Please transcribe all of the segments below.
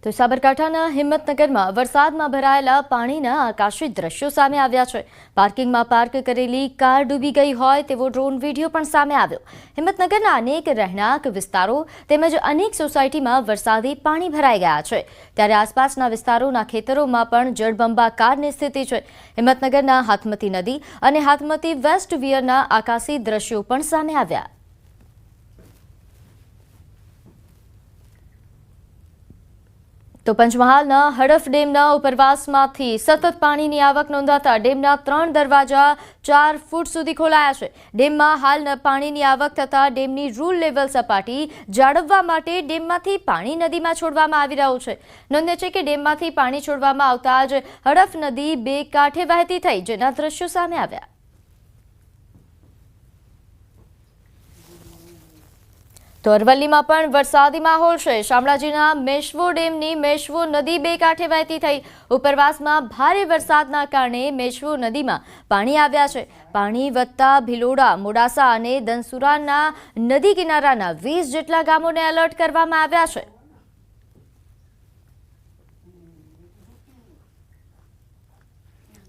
તો સાબરકાંઠાના હિંમતનગરમાં વરસાદમાં ભરાયેલા પાણીના આકાશી દ્રશ્યો સામે આવ્યા છે। પાર્કિંગમાં પાર્ક કરેલી કાર ડૂબી ગઈ હોય તેવો ડ્રોન વિડીયો પણ સામે આવ્યો। હિંમતનગરના અનેક રહેણાંક વિસ્તારો તેમજ અનેક સોસાયટીમાં વરસાદી પાણી ભરાઈ ગયા છે, ત્યારે આસપાસના વિસ્તારોના ખેતરોમાં પણ જળબંબાકારની સ્થિતિ છે। હિંમતનગરના હાથમતી નદી અને હાથમતી વેસ્ટ વિયરના આકાશી દ્રશ્યો પણ સામે આવ્યા। તો પંચમહાલના હડફ ડેમના ઉપરવાસમાંથી સતત પાણીની આવક નોંધાતા ડેમના 3 દરવાજા 4 ફૂટ સુધી ખોલાયા છે। ડેમમાં હાલ પાણીની આવક થતાં ડેમની રૂલ લેવલ સપાટી જાળવવા માટે ડેમમાંથી પાણી નદીમાં છોડવામાં આવી રહ્યું છે। નોંધ્ય છે કે ડેમમાંથી પાણી છોડવામાં આવતા જ હડફ નદી 2 કાંઠે વહેતી થઈ, જેના દ્રશ્યો સામે આવ્યા। તો અરવલ્લીમાં પણ વરસાદી માહોલ છે। શામળાજીના મેશ્વો ડેમની મેશ્વો નદી 2 કાંઠે વહેતી થઈ। ઉપરવાસમાં ભારે વરસાદના કારણે મેશ્વો નદીમાં પાણી આવ્યા છે। પાણી વધતા ભિલોડા, મોડાસા અને દનસુરાના નદી કિનારાના 20 જેટલા ગામોને એલર્ટ કરવામાં આવ્યા છે।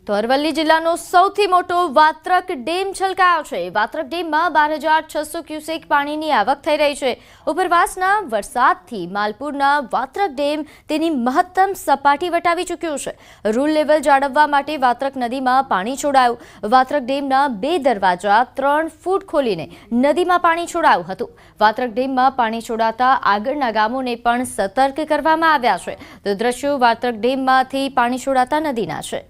તો અરવલ્લી જિલ્લાનો સૌથી મોટો વાત્રક ડેમ છલકાયો છે। વાત્રક ડેમમાં 12,600 ક્યુસેક પાણીની આવક થઈ રહી છે। ઉપરવાસના વરસાદથી માલપુરના વાત્રક ડેમ તેની મહત્તમ સપાટી વટાવી ચૂક્યો છે। રૂલ લેવલ જાળવવા માટે વાત્રક નદીમાં પાણી છોડાયું। વાત્રક ડેમના 2 દરવાજા 3 ફૂટ ખોલીને નદીમાં પાણી છોડાયું હતું। વાત્રક ડેમમાં પાણી છોડાતા આગળના ગામોને પણ સતર્ક કરવામાં આવ્યા છે। તો દ્રશ્યો વાત્રક ડેમમાંથી પાણી છોડાતા નદીના છે।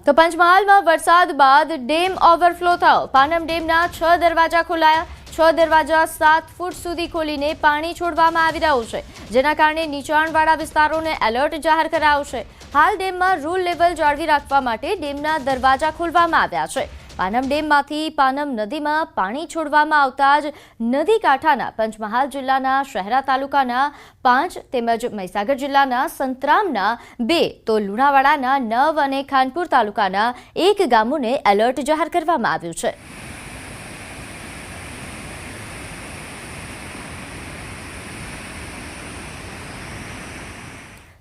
તો પંચમહાલમાં વરસાદ બાદ ડેમ ઓવરફ્લો થયો। પાનમ ડેમના 6 દરવાજા ખોલાયા। 6 દરવાજા 7 ફૂટ સુધી ખોલીને પાણી છોડવામાં આવી રહ્યું છે, જેના કારણે નીચાણવાળા વિસ્તારોને એલર્ટ જાહેર કરાયું છે। હાલ ડેમમાં રૂલ લેવલ જાળવી રાખવા માટે ડેમના દરવાજા ખોલવામાં આવ્યા છે। પાનમ ડેમમાંથી પાનમ નદીમાં પાણી છોડવામાં આવતા જ નદી કાંઠાના પંચમહાલ જિલ્લાના શહેરા તાલુકાના 5 તેમજ મહીસાગર જિલ્લાના સંતરામના 2 તો લુણાવાડાના 9 અને ખાનપુર તાલુકાના 1 ગામોને એલર્ટ જાહેર કરવામાં આવ્યું છે।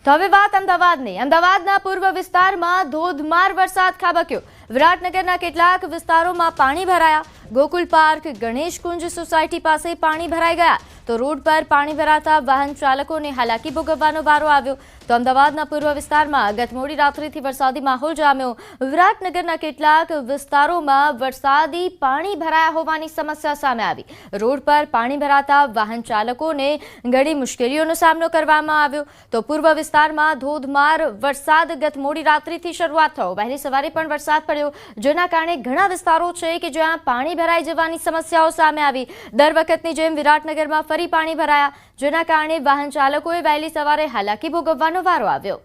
તો હવે વાત અમદાવાદની। અમદાવાદના પૂર્વ વિસ્તારમાં ધોધમાર વરસાદ ખાબક્યો। વિરાટનગરના કેટલાક વિસ્તારોમાં પાણી ભરાયા। ગોકુલ પાર્ક, ગણેશ કુંજ સોસાયટી પાસે પાણી ભરાઈ ગયા, તો રોડ પર પાણી ભરાતા વાહન ચાલકોને હાલાકી ભોગવવાનો વારો આવ્યો। તો અમદાવાદના પૂર્વ વિસ્તારમાં ગત મોડી રાત્રિથી વરસાદી માહોલ જામ્યો। વિરાટનગરના કેટલાક વિસ્તારોમાં વરસાદી પાણી ભરાયા હોવાની સમસ્યા સામે આવી। રોડ પર પાણી ભરાતા વાહન ચાલકોને ઘણી મુશ્કેલીઓનો સામનો કરવામાં આવ્યો। તો પૂર્વ વિસ્તારમાં ધોધમાર વરસાદ ગત મોડી રાત્રિથી શરૂઆત થયો। વહેલી સવારે પણ વરસાદ પડ્યો, જેના કારણે ઘણા વિસ્તારો છે કે જ્યાં પાણી ભરાઈ જવાની સમસ્યાઓ સામે આવી। દર વખતની જેમ વિરાટનગરમાં ફરી પાણી ભરાયા, જેના કારણે વાહન ચાલકોએ વહેલી સવારે હાલાકી ભોગવવાનો વારો આવ્યો।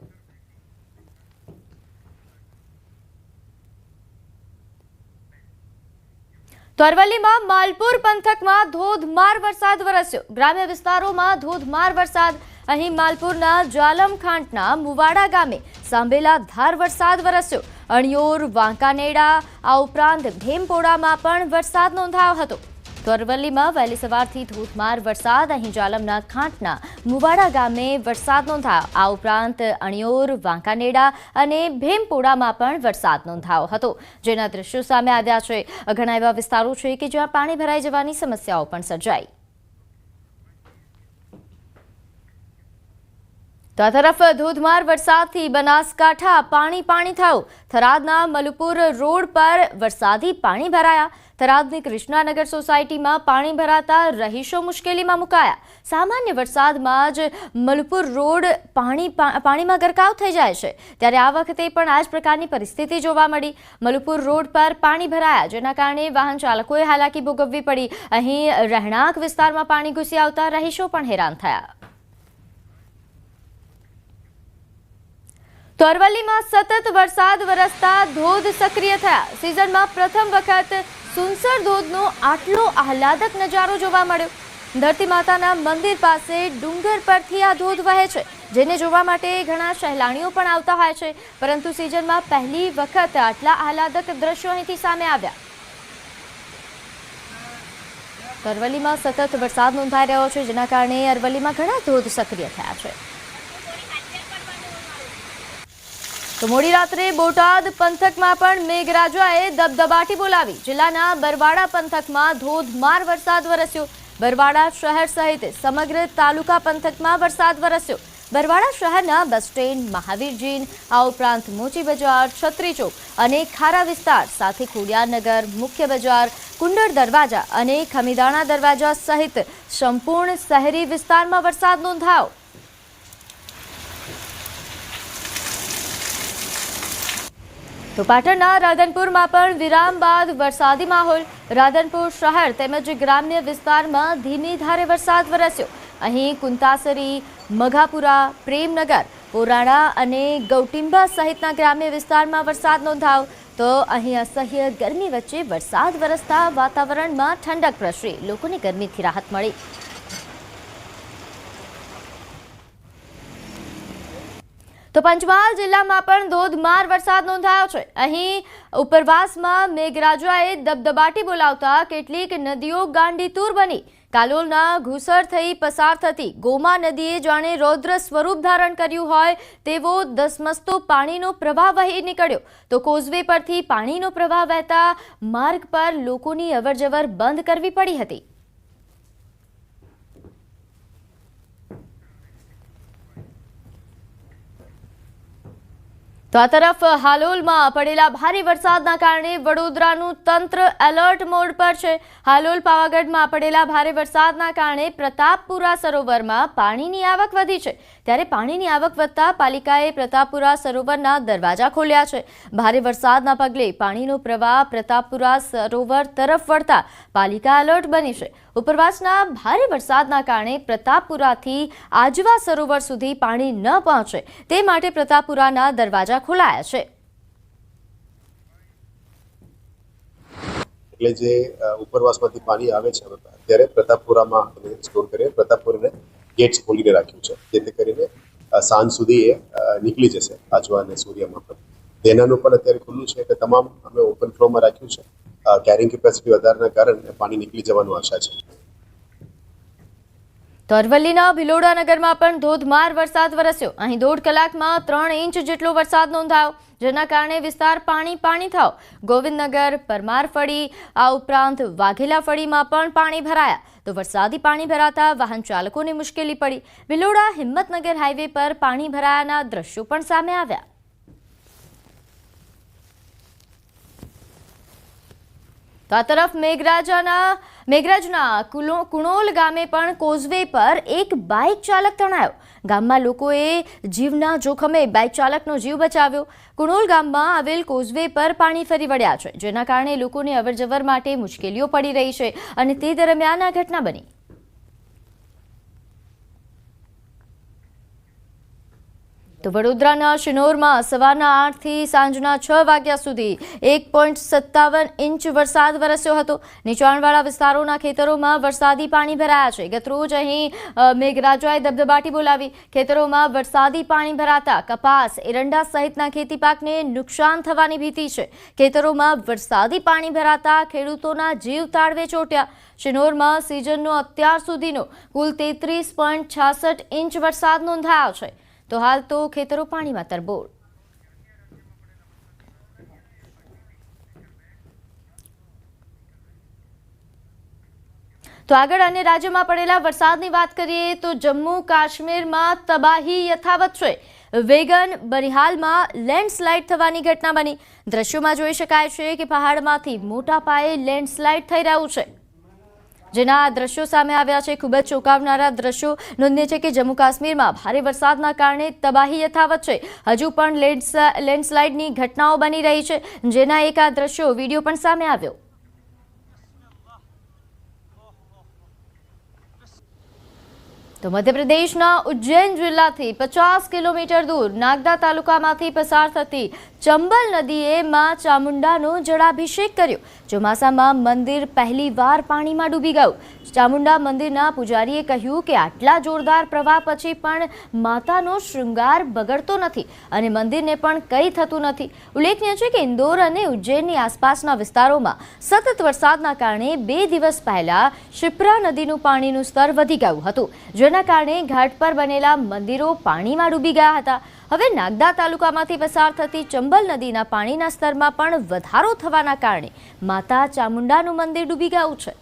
તો અરવલ્લીમાં માલપુર પંથકમાં ધોધમાર વરસાદ વરસ્યો। ગ્રામ્ય વિસ્તારોમાં ધોધમાર વરસાદ। અહીં માલપુરના જાલમખાંટના મુવાડા ગામે સાંભેલા ધાર વરસાદ વરસ્યો। અણિયોર, વાંકાનેડા આ ઉપરાંત ભીમપોડામાં પણ વરસાદ નોંધાયો હતો। તો અરવલ્લીમાં વહેલી સવારથી ધોધમાર વરસાદ। અહીં જાલમના ખાંટના મુવાડા ગામે વરસાદ નોંધાયો। આ ઉપરાંત અણિયોર, વાંકાનેડા અને ભીમપોડામાં પણ વરસાદ નોંધાયો હતો, જેના દ્રશ્યો સામે આવ્યા છે। ઘણા એવા વિસ્તારો છે કે જ્યાં પાણી ભરાઈ જવાની સમસ્યાઓ પણ સર્જાઈ। તો આ તરફ ધોધમાર વરસાદથી બનાસકાંઠા પાણી થયું। થરાદના મલુપુર રોડ પર વરસાદી પાણી ભરાયા। થરાદની કૃષ્ણાનગર સોસાયટીમાં પાણી ભરાતા રહીશો મુશ્કેલીમાં મુકાયા। સામાન્ય વરસાદમાં જ મલુપુર રોડ પાણીમાં ગરકાવ થઈ જાય છે, ત્યારે આ વખતે પણ આ જ પ્રકારની પરિસ્થિતિ જોવા મળી। મલુપુર રોડ પર પાણી ભરાયા, જેના કારણે વાહન ચાલકોએ હાલાકી ભોગવવી પડી। અહીં રહેણાંક વિસ્તારમાં પાણી ઘૂસી આવતા રહીશો પણ હેરાન થયા। તો અરવલ્લીમાં સતત વરસાદ વરસતા ધોધ સક્રિય થયા। સિઝનમાં પ્રથમ વખત સુનસર ધોધનો આટલો આહલાદક નજારો જોવા મળ્યો। ધરતી માતાના મંદિર પાસે ડુંગર પરથી આ ધોધ વહે છે, જેને જોવા માટે ઘણા સહેલાણીઓ પણ આવતા હોય છે, પરંતુ સિઝનમાં પહેલી વખત આટલા આહલાદક દ્રશ્યો અહીંથી સામે આવ્યા। અરવલ્લીમાં સતત વરસાદ નોંધાઈ રહ્યો છે, જેના કારણે અરવલ્લીમાં ઘણા ધોધ સક્રિય થયા છે. તો મોડી રાત્રે બોટાદ પંથકમાં પણ મેઘરાજાએ દબદબાટી બોલાવી. જિલ્લાના બરવાડા પંથકમાં ધોધમાર વરસાદ વરસ્યો. બરવાડા શહેર સહિત સમગ્ર તાલુકા પંથકમાં વરસાદ વરસ્યો. બરવાડા શહેરના બસ સ્ટેન્ડ, મહાવીરજીન, આ ઉપરાંત મોચી બજાર, છત્રી ચોક અને ખારા વિસ્તાર સાથે ખોડિયારનગર, મુખ્ય બજાર, કુંડળ દરવાજા અને ખમીદાણા દરવાજા સહિત સંપૂર્ણ શહેરી વિસ્તારમાં વરસાદ નોંધાયો. તો પાટણના રાધનપુરમાં પણ વિરામ બાદ વરસાદી માહોલ. રાધનપુર શહેર તેમજ ગ્રામ્ય વિસ્તારમાં ધીમી ધારે વરસાદ વરસ્યો. અહીં કુંતાસરી, મઘાપુરા, પ્રેમનગર, પોરાણા અને ગૌટિંબા સહિતના ગ્રામ્ય વિસ્તારમાં વરસાદ નોંધાયો. તો અહીં અસહ્ય ગરમી વચ્ચે વરસાદ વરસતા વાતાવરણમાં ઠંડક પ્રસરી, લોકોને ગરમીથી રાહત મળી. તો પંચમહાલ જિલ્લામાં પણ ધોધમાર વરસાદ નોંધાયો છે. અહીં ઉપરવાસમાં મેઘરાજાએ દબદબાટી બોલાવતા કેટલીક નદીઓ ગાંડીતુર બની. કાલોલના ઘુસર થઈ પસાર થતી ગોમા નદીએ જાણે રૌદ્ર સ્વરૂપ ધારણ કર્યું હોય તેવો ધસમસતો પાણીનો પ્રવાહ વહી નીકળ્યો. તો કોઝવે પરથી પાણીનો પ્રવાહ વહેતા માર્ગ પર લોકોની અવરજવર બંધ કરવી પડી હતી. તો આ તરફ હાલોલમાં પડેલા ભારે વરસાદના કારણે વડોદરાનું તંત્ર એલર્ટ મોડ પર છે. હાલોલ પાવાગઢમાં પડેલા ભારે વરસાદના કારણે પ્રતાપપુરા સરોવરમાં પાણીની આવક વધી છે. ત્યારે પાણીની આવક વધતા પાલિકાએ પ્રતાપપુરા સરોવરના દરવાજા ખોલ્યા છે. ભારે વરસાદના પગલે પાણીનો પ્રવાહ પ્રતાપપુરા સરોવર તરફ વળતા પાલિકા એલર્ટ બની છે. ઉપરવાસના ભારે વરસાદના કારણે પ્રતાપપુરાથી આજવા સરોવર સુધી પાણી ન પહોંચે તે માટે પ્રતાપપુરાના દરવાજા ખોલાયા છે. એટલે જે ઉપરવાસમાંથી પાણી આવે છે અત્યારે પ્રતાપપુરામાં સ્ટોર કરી પ્રતાપપુરાને ગેટ્સ ખોલીને રાખ્યું છે, જેથી કરીને સાંજ સુધી એ નીકળી જશે આજવા અને સૂર્યમાં પણ. તેનાનું પણ અત્યારે ખુલ્લું છે કે તમામ અમે ઓપન ફ્લોમાં રાખ્યું છે. કેરિંગ કેપેસિટી વધારાના કારણે પાણી નીકળી જવાનું આશા છે. તો અરવલ્લીના ભિલોડા નગરમાં પણ ધોધમાર વરસાદ વરસ્યો. અહીં 1.5 કલાકમાં 3 ઇંચ જેટલો વરસાદ નોંધાયો, જેના કારણે વિસ્તાર પાણી થયો. ગોવિંદનગર, પરમારફળી, આ ઉપરાંત વાઘેલા ફળીમાં પણ પાણી ભરાયા. તો વરસાદી પાણી ભરાતા વાહન ચાલકોને મુશ્કેલી પડી. ભિલોડા હિંમતનગર હાઈવે પર પાણી ભરાયાના દ્રશ્યો પણ સામે આવ્યા. તો આ તરફ મેઘરાજના કુણોલ ગામે પણ કોઝવે પર એક બાઇક ચાલક તણાયો. ગામમાં લોકોએ જીવના જોખમે બાઇક ચાલકનો જીવ બચાવ્યો. કુણોલ ગામમાં આવેલ કોઝવે પર પાણી ફરી વળ્યા છે, જેના કારણે લોકોને અવરજવર માટે મુશ્કેલીઓ પડી રહી છે અને તે દરમિયાન આ ઘટના બની. તો વડોદરાના શિનોરમાં સવારના 8 થી સાંજના 6 વાગ્યા સુધી 1.57 ઇંચ વરસાદ વરસ્યો હતો. નીચાણવાળા વિસ્તારોના ખેતરોમાં વરસાદી પાણી ભરાયા છે. ગતરોજ અહીં મેઘરાજાએ દબદબાટી બોલાવી. ખેતરોમાં વરસાદી પાણી ભરાતા કપાસ, એરંડા સહિતના ખેતી પાકને નુકસાન થવાની ભીતિ છે. ખેતરોમાં વરસાદી પાણી ભરાતા ખેડૂતોના જીવ તાળવે ચોટ્યા. શિનોરમાં સિઝનનો અત્યાર સુધીનો કુલ 33.66 ઇંચ વરસાદ નોંધાયો છે. તો હાલ તો ખેતરો પાણીમાં તરબોળ. તો આગળ અન્ય રાજ્યોમાં પડેલા વરસાદની વાત કરીએ તો જમ્મુ કાશ્મીરમાં તબાહી યથાવત છે. વેગન બનિહાલમાં લેન્ડસ્લાઇડ થવાની ઘટના બની. દ્રશ્યોમાં જોઈ શકાય છે કે પહાડમાંથી મોટા પાયે લેન્ડસ્લાઇડ થઈ રહ્યું છે, જેના દ્રશ્યો સામે આવ્યા છે. ખૂબ જ ચોંકાવનારા દ્રશ્યો. નોંધનીય છે કે જમ્મુ કાશ્મીરમાં ભારે વરસાદના કારણે તબાહી યથાવત છે. હજુ પણ લેન્ડસ્લાઇડની ઘટનાઓ બની રહી છે, જેના એક આ દ્રશ્યો વિડીયો પણ સામે આવ્યો. તો મધ્યપ્રદેશના ઉજ્જૈન જિલ્લાથી 50 કિલોમીટર દૂર નાગદા તાલુકામાંથી પસાર થતી ચંબલ નદીએ માં ચામુંડાનો જળાભિષેક કર્યો। ચોમાસામાં મંદિર પહેલીવાર પાણીમાં ડૂબી ગયું। ચામુંડા મંદિરના પૂજારીએ કહ્યું કે આટલા જોરદાર પ્રવાહ પછી પણ માતાનો શૃંગાર બગડતો નથી અને મંદિરને પણ કંઈ થતું નથી। ઉલ્લેખનીય છે કે ઇન્દોર અને ઉજ્જૈનની આસપાસના વિસ્તારોમાં સતત વરસાદના કારણે 2 દિવસ પહેલા શિપ્રા નદીનું પાણીનું સ્તર વધી ગયું હતું, જેના કારણે ઘાટ પર બનેલા મંદિરો પાણીમાં ડૂબી ગયા હતા। હવે નાગદા તાલુકામાંથી પસાર થતી ચંબલ નદીના પાણીના સ્તરમાં પણ વધારો થવાના કારણે માતા ચામુંડાનું મંદિર ડૂબી ગયું છે।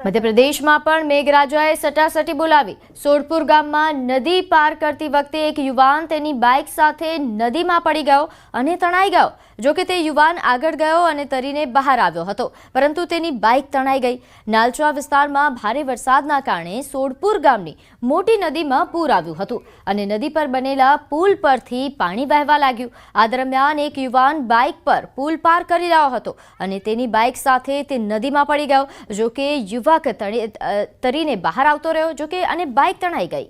મધ્યપ્રદેશમાં પણ મેઘરાજાએ સટાસટી બોલાવી। સોડપુર ગામમાં નદી પાર કરતી વખતે એક યુવાન તેની બાઇક સાથે નદીમાં પડી ગયો અને તણાઈ ગયો। જોકે તે યુવાન આગળ ગયો અને તરીને બહાર આવ્યો હતો, પરંતુ તેની બાઇક તણાઈ ગઈ। નાલચા વિસ્તારમાં ભારે વરસાદના કારણે સોડપુર ગામની મોટી નદીમાં પૂર આવ્યું હતું અને નદી પર બનેલા પુલ પરથી પાણી વહેવા લાગ્યું। આ દરમિયાન એક યુવાન બાઇક પર પુલ પાર કરી રહ્યો હતો અને તેની બાઇક સાથે તે નદીમાં પડી ગયો। જોકે યુવક તરીને બહાર આવતો રહ્યો, જોકે અને બાઇક તણાઈ ગઈ।